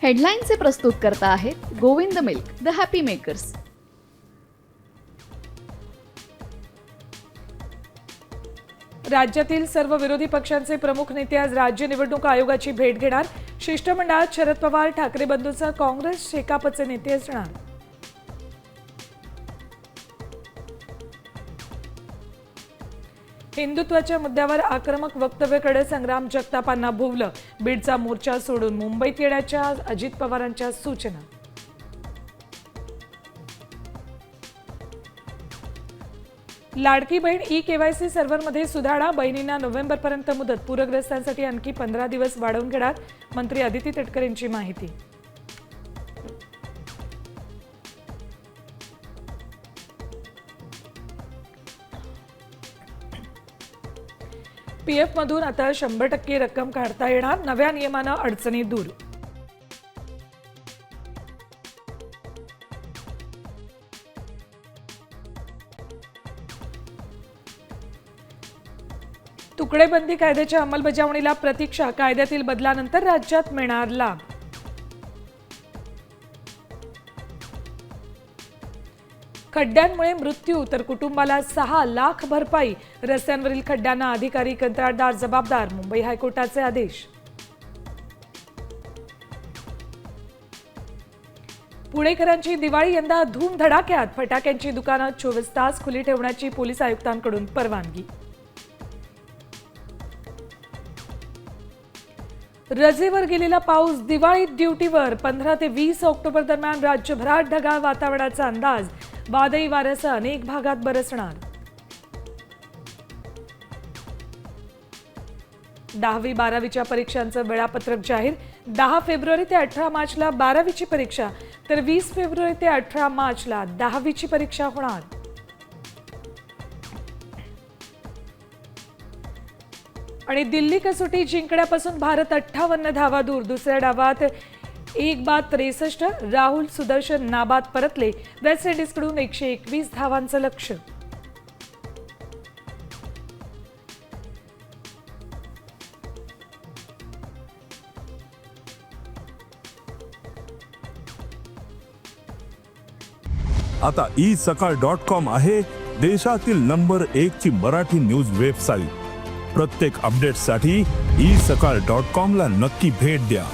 हेडलाईनचे प्रस्तुत करता आहेत Govind milk, the happy makers. राज्यातील सर्व विरोधी पक्षांचे प्रमुख नेते आज राज्य निवडणूक आयोगाची भेट घेणार. शिष्टमंडळात शरद पवार, ठाकरे बंधूंसह काँग्रेस, शेकापचे नेते असणार. हिंदुत्वाच्या मुद्द्यावर आक्रमक वक्तव्याकडे संग्राम जगतापांना भोवलं. बीडचा मोर्चा सोडून मुंबईत येण्याच्या अजित पवारांच्या सूचना. लाडकी बहीण ई-केवायसी सर्व्हरमध्ये सुधारणा. बहिणींना नोव्हेंबरपर्यंत मुदत. पूरग्रस्तांसाठी आणखी 15 दिवस वाढवून घेणार. मंत्री अदिती तटकरे यांची माहिती. पीएफ मधून आता 100% रक्कम काढता येणार. नव्या नियमानं अडचणी दूर. तुकडेबंदी कायद्याच्या अंमलबजावणीला प्रतीक्षा. कायद्यातील बदलानंतर राज्यात मिळणार लाभ. खड्ड्यांमुळे मृत्यू तर कुटुंबाला 6 लाख भरपाई. रस्त्यांवरील खड्ड्यांना अधिकारी, कंत्राटदार जबाबदार. मुंबई हायकोर्टाचे आदेश. पुणेकरांची दिवाळी यंदा धूमधडाक्यात. फटाक्यांची दुकानं 24 तास खुली ठेवण्याची पोलीस आयुक्तांकडून परवानगी. रजेवर गेलेला पाऊस दिवाळीत ड्युटीवर. 15 ते 20 ऑक्टोबर दरम्यान राज्यभरात ढगाळ वातावरणाचा अंदाज. वादळी वाऱ्यासह अनेक भागात बरसणार. 10वी-12वीच्या परीक्षांचं वेळापत्रक जाहीर. 10 फेब्रुवारी ते 18 मार्चला 12वीची परीक्षा, तर 20 फेब्रुवारी ते 18 मार्चला 10वीची परीक्षा होणार. आणि दिल्ली कसोटी जिंकण्यापासून भारत 58 धावा दूर. दुसऱ्या डावात 1 बाद 63. राहुल, सुदर्शन नाबाद परतले. वेस्ट इंडिजकडून 121 धावांचं लक्ष्य. आता isakal.com आहे देशातील नंबर 1 ची मराठी न्यूज वेबसाईट. प्रत्येक अपडेटसाठी isakal.com ला नक्की भेट द्या.